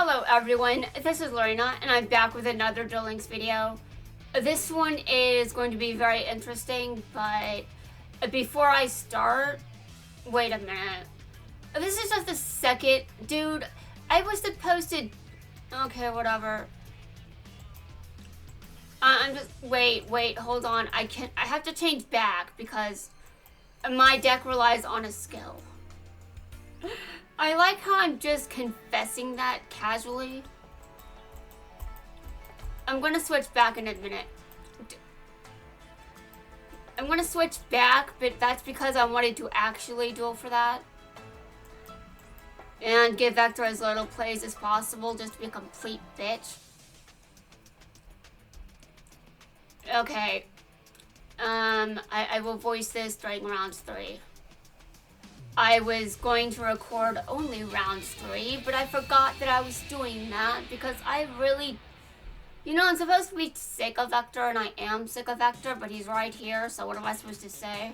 Hello everyone, this is Lorena and I'm back with another Duel Links video. This one is going to be very interesting, but before I start, wait a minute. This is just the second, dude, I was supposed to, okay, whatever. I'm just, wait, hold on, I have to change back because my deck relies on a skill. I like how I'm just confessing that casually. I'm gonna switch back in a minute. I'm gonna switch back, but that's because I wanted to actually duel for that. And give Vector as little plays as possible, just to be a complete bitch. Okay. I will voice this during round 3. I was going to record only round 3, but I forgot that I was doing that because I really... You know, I'm supposed to be sick of Vector, and I am sick of Vector, but he's right here, so what am I supposed to say?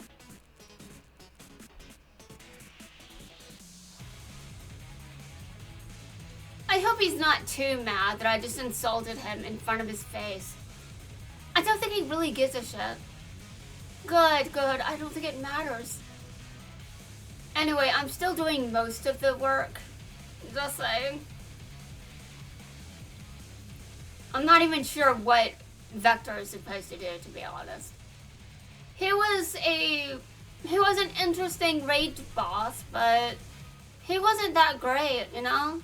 I hope he's not too mad that I just insulted him in front of his face. I don't think he really gives a shit. Good. I don't think it matters. Anyway, I'm still doing most of the work. Just saying. I'm not even sure what Vector is supposed to do, to be honest. He was an interesting raid boss, but he wasn't that great, you know?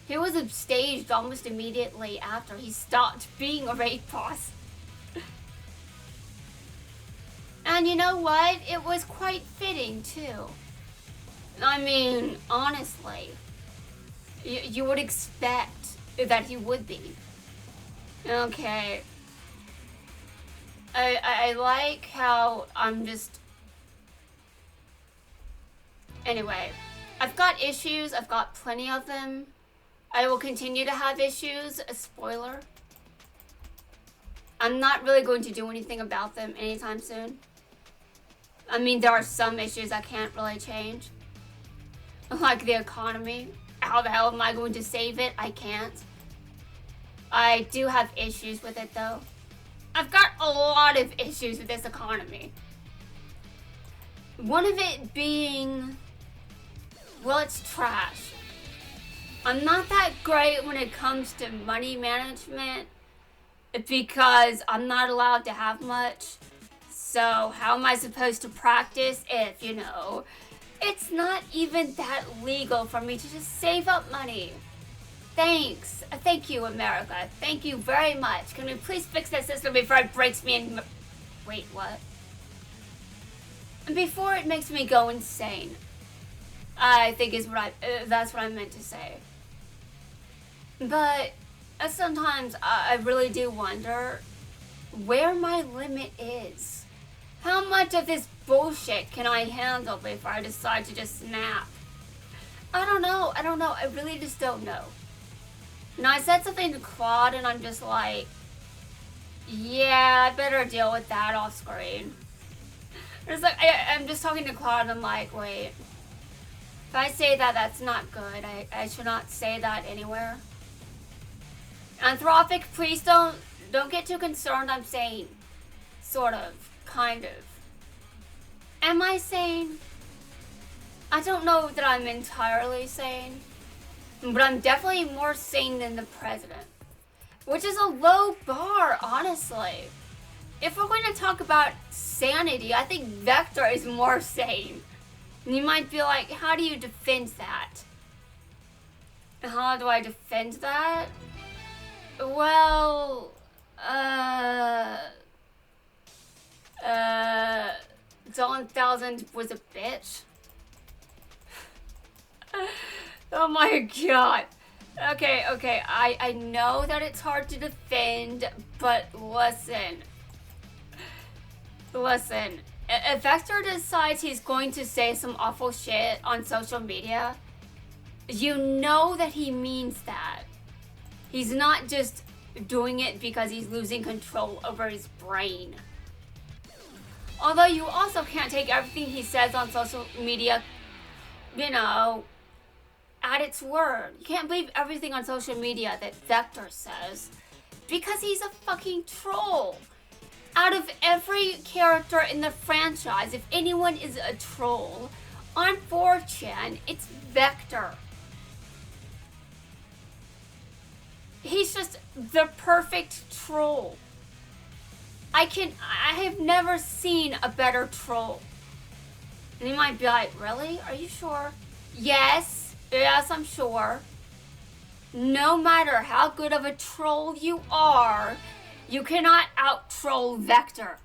He was upstaged almost immediately after he stopped being a raid boss. And you know what? It was quite fitting, too. I mean, honestly, you would expect that he would be. Okay. I like how I'm just... Anyway, I've got issues. I've got plenty of them. I will continue to have issues. A spoiler. I'm not really going to do anything about them anytime soon. I mean, there are some issues I can't really change. Like the economy. How the hell am I going to save it? I can't. I do have issues with it though. I've got a lot of issues with this economy. One of it being, well, it's trash. I'm not that great when it comes to money management because I'm not allowed to have much. So how am I supposed to practice if, you know, it's not even that legal for me to just save up money? Thanks. Thank you, America. Thank you very much. Can we please fix that system before it breaks me in... Wait, what? Before it makes me go insane. I think is what that's what I meant to say. But sometimes I really do wonder where my limit is. How much of this bullshit can I handle before I decide to just snap? I don't know. I really just don't know. And I said something to Claude and I'm just like, yeah, I better deal with that off screen. It's like, I'm just talking to Claude and I'm like, wait. If I say that, that's not good. I should not say that anywhere. Anthropic, please don't get too concerned. I'm saying, sort of. Kind of. Am I sane? I don't know that I'm entirely sane, but I'm definitely more sane than the president, which is a low bar, honestly. If we're going to talk about sanity, I think Vector is more sane. And you might be like, how do you defend that? How do I defend that? Well, Dawn 1000 was a bitch. Oh my god. Okay, I know that it's hard to defend, but listen. If Vector decides he's going to say some awful shit on social media, you know that he means that. He's not just doing it because he's losing control over his brain. Although you also can't take everything he says on social media, you know, at its word. You can't believe everything on social media that Vector says. Because he's a fucking troll. Out of every character in the franchise, if anyone is a troll, on 4chan, it's Vector. He's just the perfect troll. I have never seen a better troll. And you might be like, really? Are you sure? Yes, I'm sure. No matter how good of a troll you are, you cannot out-troll Vector.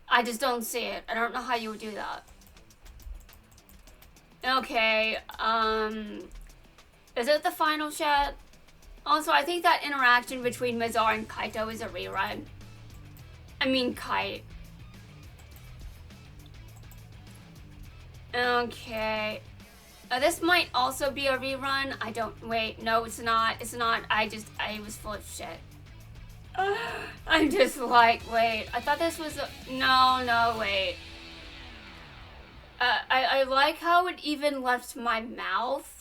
I just don't see it. I don't know how you would do that. Okay, is it the final chat? Also, I think that interaction between Mazar and Kaito is a rerun. I mean, Kite. Okay. This might also be a rerun. Wait, no, it's not. It's not. I was full of shit. I'm just like, wait, I thought this was no, wait. I like how it even left my mouth.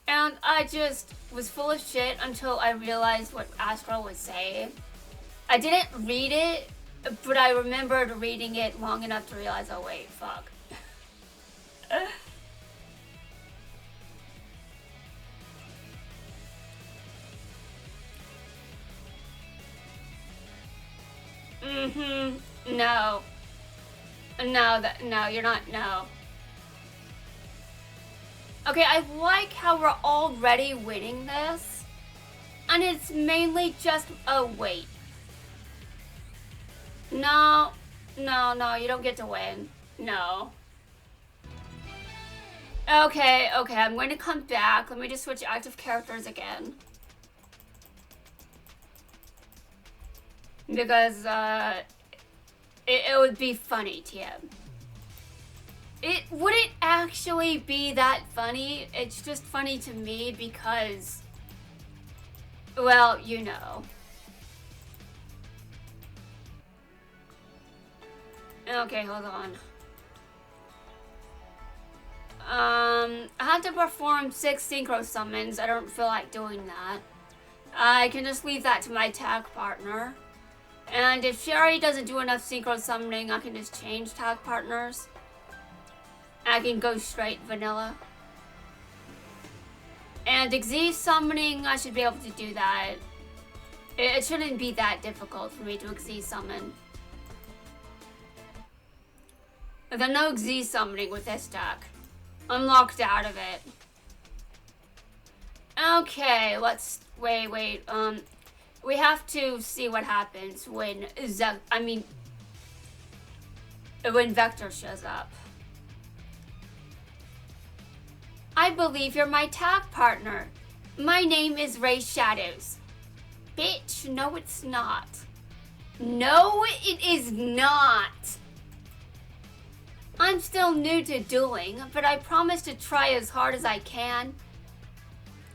And I just was full of shit until I realized what Astro was saying. I didn't read it, but I remembered reading it long enough to realize, oh wait, fuck. No. No, you're not, no. Okay, I like how we're already winning this. And it's mainly just, oh wait. No, you don't get to win. No. Okay, I'm going to come back. Let me just switch active characters again. Because, it would be funny, TM. It wouldn't actually be that funny. It's just funny to me because, well, you know. Okay, hold on. I have to perform 6 synchro summons. I don't feel like doing that. I can just leave that to my tag partner. And if Sherry doesn't do enough synchro summoning, I can just change tag partners. I can go straight vanilla. And Xyz summoning, I should be able to do that. It shouldn't be that difficult for me to Xyz summon. There's no Xyz summoning with this deck. I'm locked out of it. Okay, let's wait. We have to see what happens when when Vector shows up. I believe you're my tag partner. My name is Ray Shadows. Bitch, no it's not. No, it is not. I'm still new to dueling, but I promise to try as hard as I can.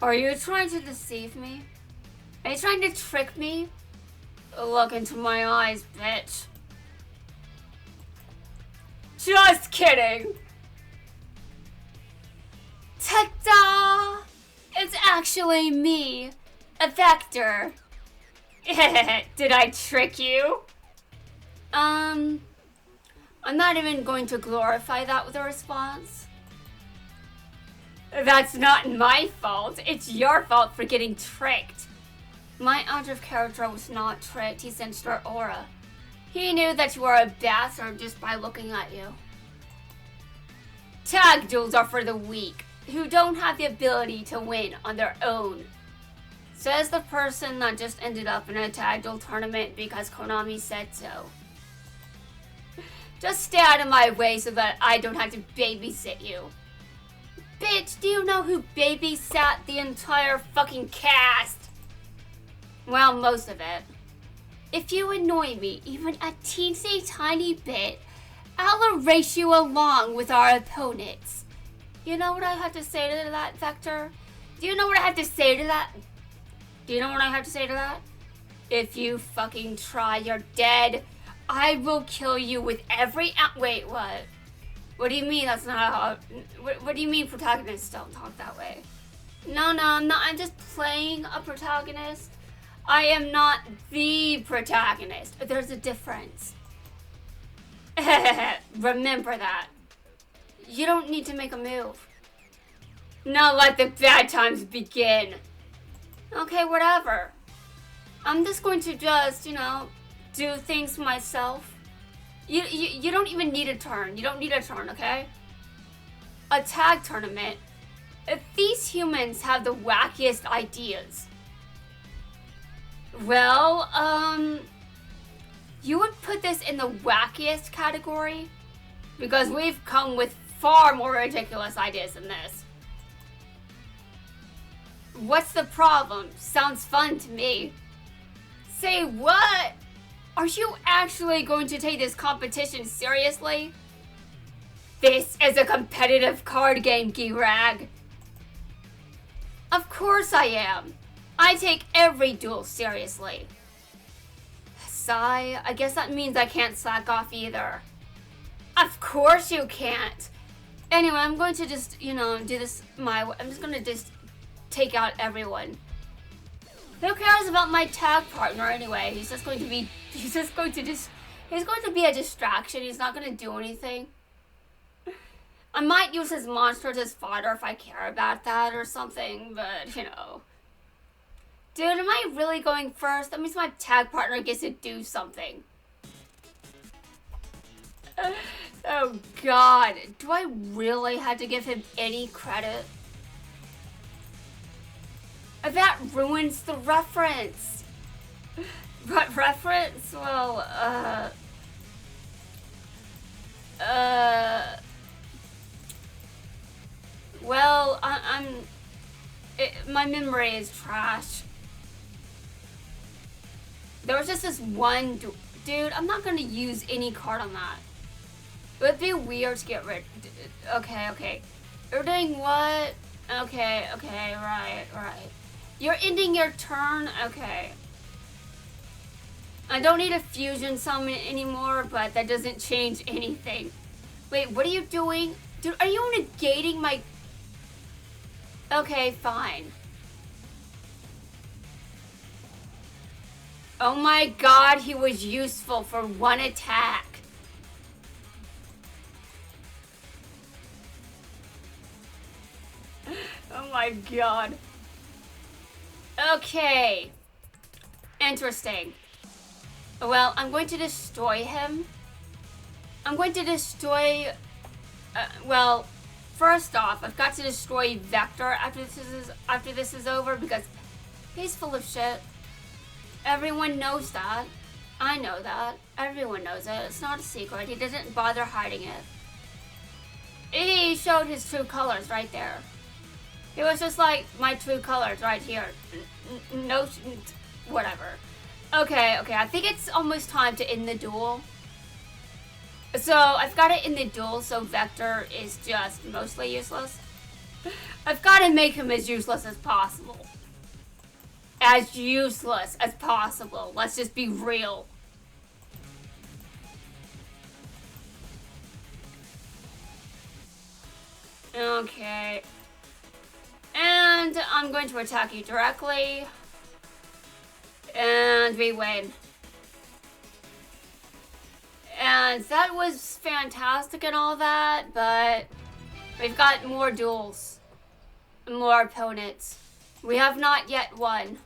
Are you trying to deceive me? Are you trying to trick me? Look into my eyes, bitch. Just kidding. Ta-da! It's actually me, a Vector. Did I trick you? I'm not even going to glorify that with a response. That's not my fault. It's your fault for getting tricked. My active character was not tricked. He sensed your aura. He knew that you were a bastard just by looking at you. Tag duels are for the weak, who don't have the ability to win on their own. Says the person that just ended up in a tag duel tournament because Konami said so. Just stay out of my way so that I don't have to babysit you. Bitch, do you know who babysat the entire fucking cast? Well, most of it. If you annoy me even a teensy tiny bit, I'll erase you along with our opponents. You know what I have to say to that, Vector? Do you know what I have to say to that? Do you know what I have to say to that? If you fucking try, you're dead. I will kill you with every wait, what? What do you mean that's not how... What do you mean protagonists don't talk that way? No, I'm not. I'm just playing a protagonist. I am not the protagonist. There's a difference. Remember that. You don't need to make a move. Now let the bad times begin. Okay, whatever. I'm just going to do things myself. You don't even need a turn. You don't need a turn, okay? A tag tournament. If these humans have the wackiest ideas. Well, you would put this in the wackiest category? Because we've come with far more ridiculous ideas than this. What's the problem? Sounds fun to me. Say what? Are you actually going to take this competition seriously? This is a competitive card game, Girag. Of course I am. I take every duel seriously. Sigh, I guess that means I can't slack off either. Of course you can't. Anyway, I'm going to just, do this my way. I'm just going to just take out everyone. Who cares about my tag partner anyway? He's going to be a distraction. He's not going to do anything. I might use his monsters as fodder if I care about that or something, but, Dude, am I really going first? That means my tag partner gets to do something. Oh, God. Do I really have to give him any credit? That ruins the reference. What reference? Well, well, my memory is trash. There was just this one, dude, I'm not gonna use any card on that. It would be weird to get rid, okay. You're doing what? Okay, right. You're ending your turn? Okay. I don't need a fusion summon anymore, but that doesn't change anything. Wait, what are you doing? Dude, are you negating my... Okay, fine. Oh my God, he was useful for one attack. Oh my God. Okay. Interesting. Well, I'm going to destroy him. I'm going to destroy... well, first off, I've got to destroy Vector after this is over because he's full of shit. Everyone knows that. I know that. Everyone knows it. It's not a secret. He didn't bother hiding it. He showed his true colors right there. It was just like my true colors right here. No, whatever. Okay, I think it's almost time to end the duel. So, I've got to end the duel so Vector is just mostly useless. I've got to make him as useless as possible. As useless as possible. Let's just be real. Okay. And I'm going to attack you directly. And we win. And that was fantastic and all that, but we've got more duels. More opponents. We have not yet won.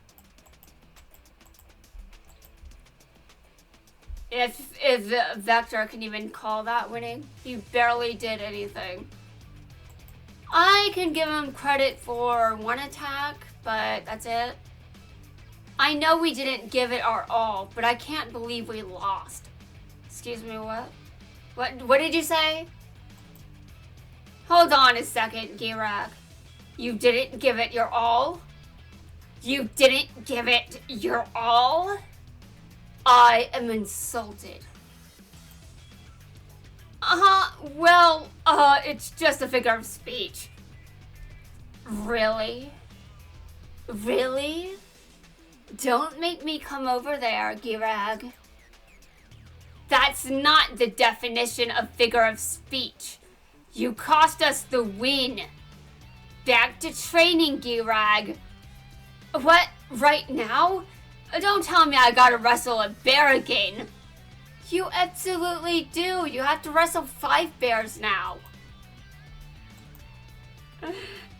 If Vector can even call that winning, he barely did anything. I can give him credit for one attack, but that's it. I know we didn't give it our all, but I can't believe we lost. Excuse me, what? What did you say? Hold on a second, Girak. You didn't give it your all? You didn't give it your all? I am insulted. Well, it's just a figure of speech. Really? Really? Don't make me come over there, Girag. That's not the definition of figure of speech. You cost us the win. Back to training, Girag. What? Right now? Don't tell me I gotta wrestle a bear again. You absolutely do. You have to wrestle 5 bears now.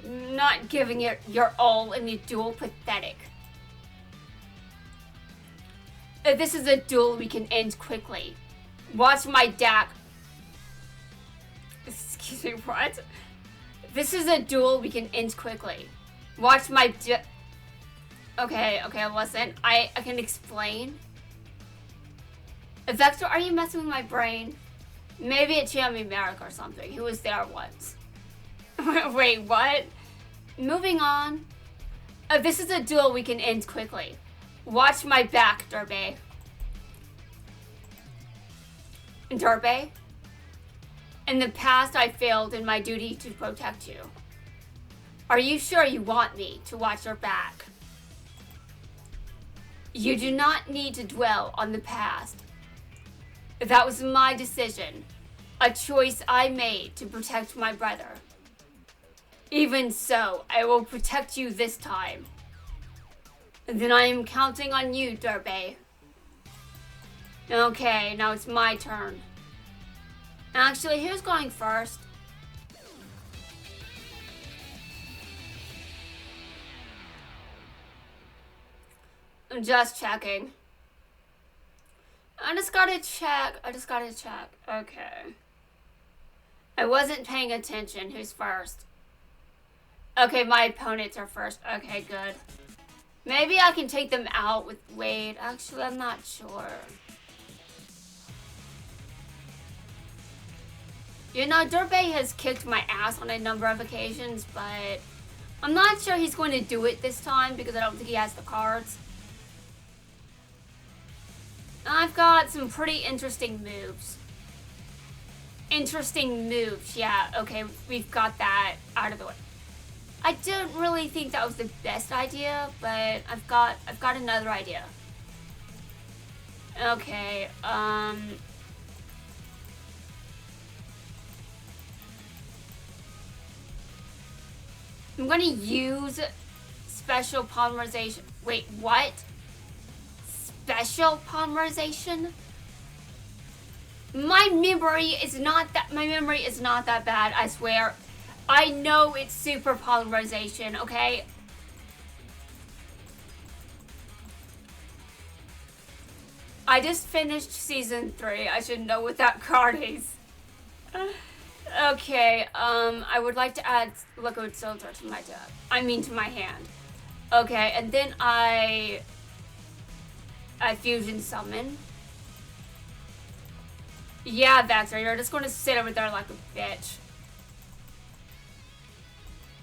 Not giving it your all in the duel, pathetic. This is a duel we can end quickly. Watch my DAC. Excuse me, what? This is a duel we can end quickly. Watch my Okay, listen. I can explain. Vector, are you messing with my brain? Maybe it's Yummy Merrick or something. He was there once. Wait, what? Moving on. This is a duel we can end quickly. Watch my back, Derby. Derby? In the past, I failed in my duty to protect you. Are you sure you want me to watch your back? You do not need to dwell on the past. That was my decision, a choice I made to protect my brother. Even so, I will protect you this time. And then I am counting on you, Derby. Okay, now it's my turn. Actually, who's going first? I'm just checking. I just gotta check. Okay. I wasn't paying attention. Who's first? Okay, my opponents are first. Okay, good. Maybe I can take them out with Wade. Actually, I'm not sure. You know, Derby has kicked my ass on a number of occasions, but I'm not sure he's going to do it this time because I don't think he has the cards. I've got some pretty interesting moves. Yeah, okay, we've got that out of the way. I don't really think that was the best idea, but I've got another idea. Okay, I'm gonna use special polymerization. Wait, what? Special polymerization? My memory is not that bad, I swear. I know it's super polymerization, okay? I just finished season 3. I should know what that card is. Okay, I would like to add liquid filter to my deck. To my hand. Okay, and then I fusion summon. Yeah, Vector, you're just going to sit over there like a bitch.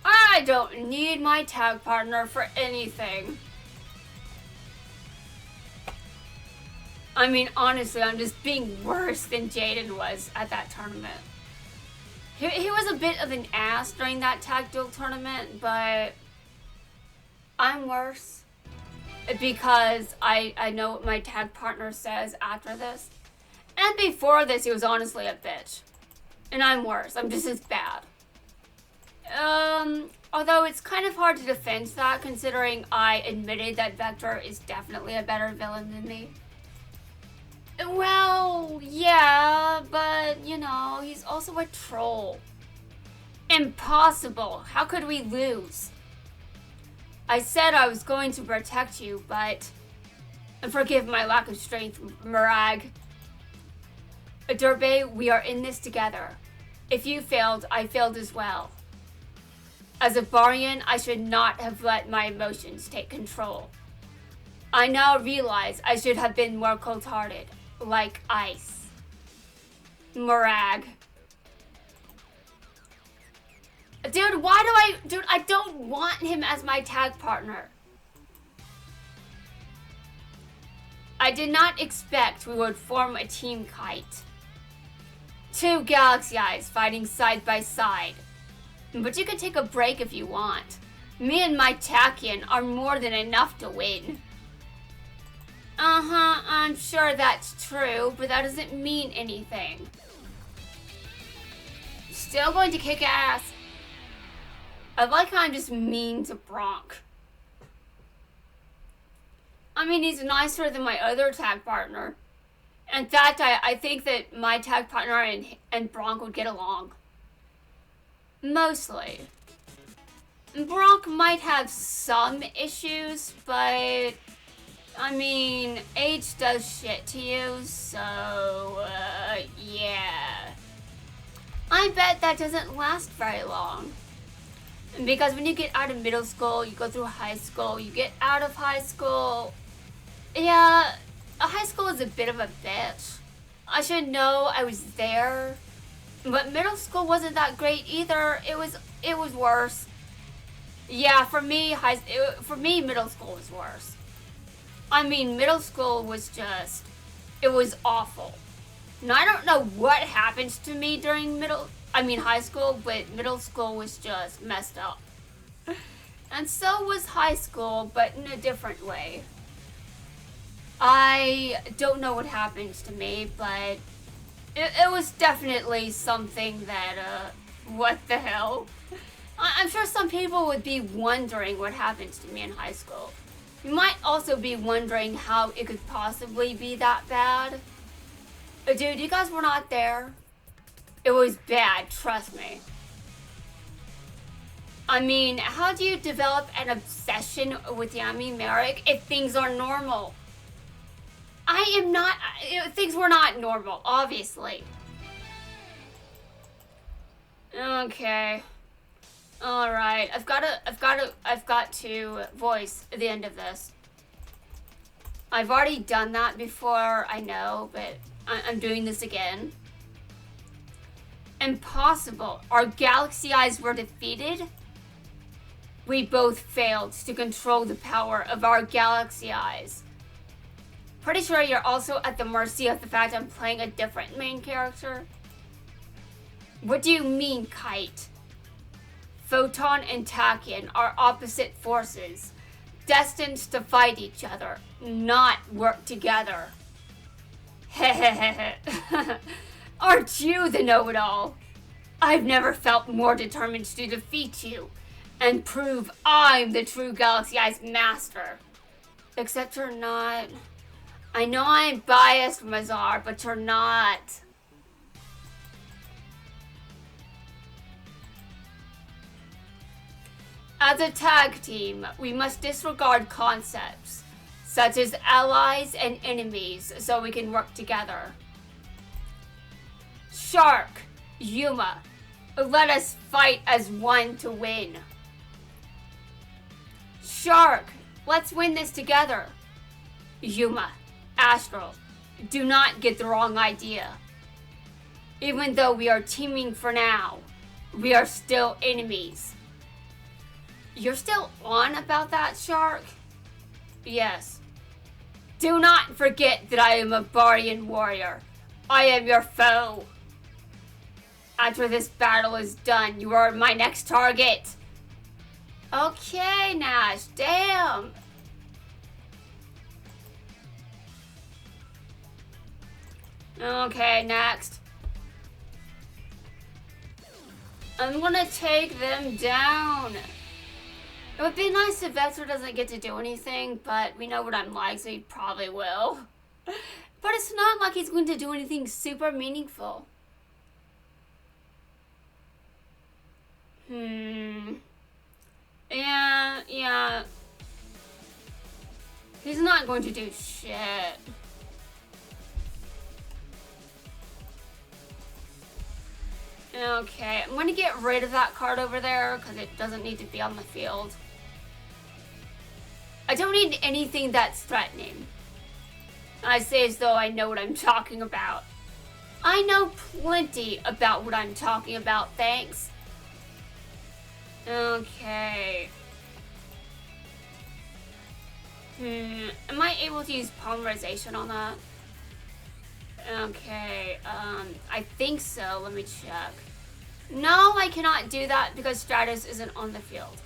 I don't need my tag partner for anything. Honestly, I'm just being worse than Jaden was at that tournament. He was a bit of an ass during that tag duel tournament, but I'm worse because I know what my tag partner says after this. And before this, he was honestly a bitch. And I'm worse. I'm just as bad. Although it's kind of hard to defend that considering I admitted that Vector is definitely a better villain than me. Well, yeah, but, you know, he's also a troll. Impossible. How could we lose? I said I was going to protect you, but... And forgive my lack of strength, Murag. Derby, we are in this together. If you failed, I failed as well. As a Barian, I should not have let my emotions take control. I now realize I should have been more cold-hearted. Like ice. Murag. Dude, I don't want him as my tag partner. I did not expect we would form a team kite. 2 Galaxy Eyes fighting side by side. But you can take a break if you want. Me and my Tachyon are more than enough to win. I'm sure that's true, but that doesn't mean anything. Still going to kick ass. I like how I'm just mean to Bronk. I mean, he's nicer than my other tag partner. In fact, I think that my tag partner and Bronk would get along. Mostly. Bronk might have some issues, but I mean, age does shit to you, so yeah. I bet that doesn't last very long. Because when you get out of middle school, you go through high school, you get out of high school. Yeah, high school is a bit of a bitch. I should know, I was there. But middle school wasn't that great either. It was worse. Yeah, for me, middle school was worse. I mean, middle school was it was awful. Now, I don't know what happened to me during high school, but middle school was just messed up. And so was high school, but in a different way. I don't know what happened to me, but it was definitely something that, what the hell? I'm sure some people would be wondering what happened to me in high school. You might also be wondering how it could possibly be that bad. Dude, you guys were not there. It was bad, trust me. I mean, how do you develop an obsession with Yami Merrick if things are normal? Things were not normal, obviously. Okay. Alright, I've got to voice the end of this. I've already done that before, I know, but I'm doing this again. Impossible. Our galaxy eyes were defeated. We both failed to control the power of our galaxy eyes. Pretty sure you're also at the mercy of the fact I'm playing a different main character. What do you mean, Kite? Photon and Tachyon are opposite forces, destined to fight each other, not work together. Hehehe. Aren't you the know-it-all? I've never felt more determined to defeat you and prove I'm the true Galaxy Eyes master. Except you're not. I know I'm biased, Mazar, but you're not. As a tag team, we must disregard concepts, such as allies and enemies, so we can work together. Shark, Yuma, let us fight as one to win. Shark, let's win this together. Yuma, Astral, do not get the wrong idea. Even though we are teaming for now, we are still enemies. You're still on about that, Shark? Yes. Do not forget that I am a Barian warrior. I am your foe. After this battle is done, you are my next target. Okay, Nash, damn. Okay, next. I'm gonna take them down. It would be nice if Vector doesn't get to do anything, but we know what I'm like, so he probably will. But it's not like he's going to do anything super meaningful. Yeah. He's not going to do shit. Okay, I'm going to get rid of that card over there because it doesn't need to be on the field. I don't need anything that's threatening. I say as though I know what I'm talking about. I know plenty about what I'm talking about, thanks. Okay. Am I able to use polymerization on that? Okay, I think so. Let me check. No, I cannot do that because Stratus isn't on the field.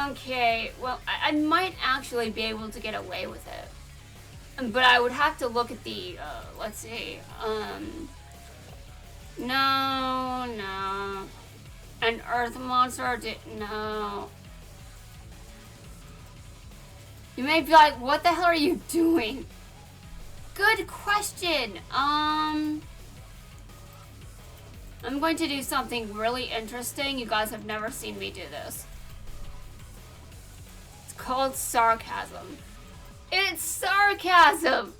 Okay, well, I might actually be able to get away with it. But I would have to look at the, let's see, no. An earth monster? No. You may be like, what the hell are you doing? Good question. I'm going to do something really interesting. You guys have never seen me do this. It's called sarcasm. It's sarcasm!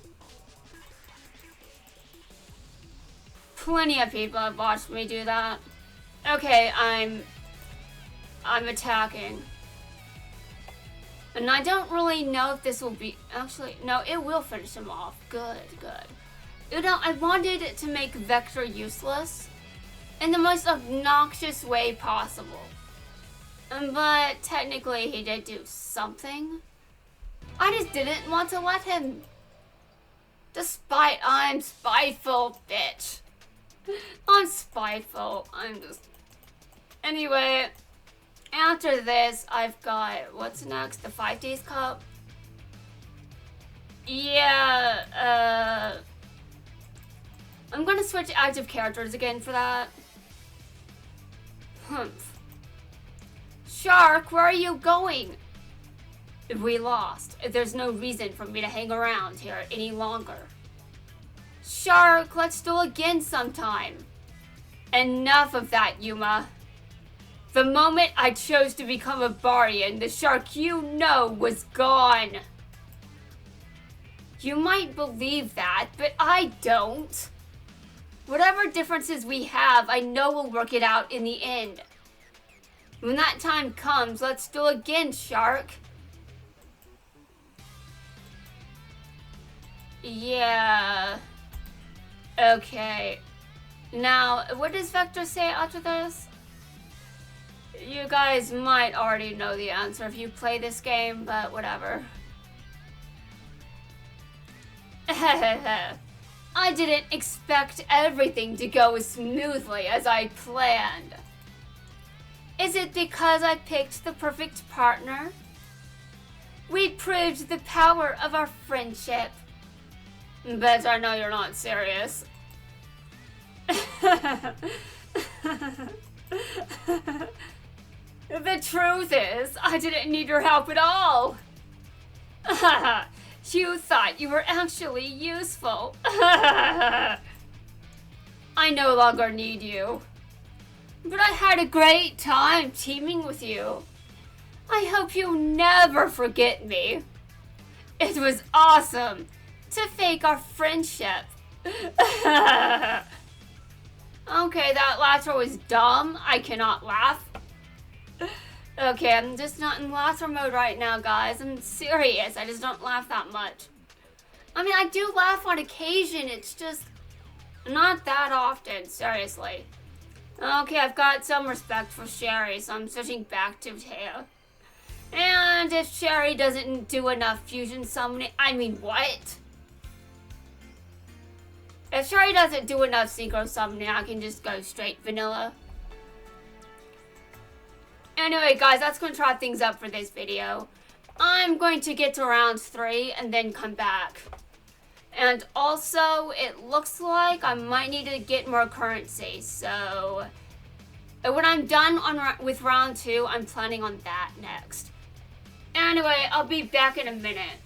Plenty of people have watched me do that. Okay, I'm attacking. And I don't really know if this will be... Actually, no, it will finish him off. Good, good. You know, I wanted to make Vector useless in the most obnoxious way possible. But technically, he did do something. I just didn't want to let him. Despite I'm spiteful, bitch. I'm spiteful. I'm just... Anyway... After this, I've got, what's next? The 5 Days Cup? Yeah, I'm gonna switch active characters again for that. Humph. Shark, where are you going? We lost. There's no reason for me to hang around here any longer. Shark, let's duel again sometime. Enough of that, Yuma. The moment I chose to become a Barian, the shark you know was gone. You might believe that, but I don't. Whatever differences we have, I know we'll work it out in the end. When that time comes, let's duel again, shark. Yeah. Okay. Now, what does Vector say after this? You guys might already know the answer if you play this game, but whatever. I didn't expect everything to go as smoothly as I planned. Is it because I picked the perfect partner? We proved the power of our friendship. Bet I know you're not serious. The truth is, I didn't need your help at all. You thought you were actually useful. I no longer need you. But I had a great time teaming with you. I hope you never forget me. It was awesome to fake our friendship. Okay, that laughter was dumb. I cannot laugh. Okay, I'm just not in laughter mode right now, guys. I'm serious. I just don't laugh that much. I mean, I do laugh on occasion. It's just not that often, seriously. Okay, I've got some respect for Sherry, so I'm switching back to Taya. And if Sherry doesn't do enough fusion summoning, I mean, what? If Sherry doesn't do enough synchro summoning, I can just go straight vanilla. Anyway, guys, that's going to try things up for this video. I'm going to get to round 3 and then come back. And also, it looks like I might need to get more currency. So, when I'm done with round 2, I'm planning on that next. Anyway, I'll be back in a minute.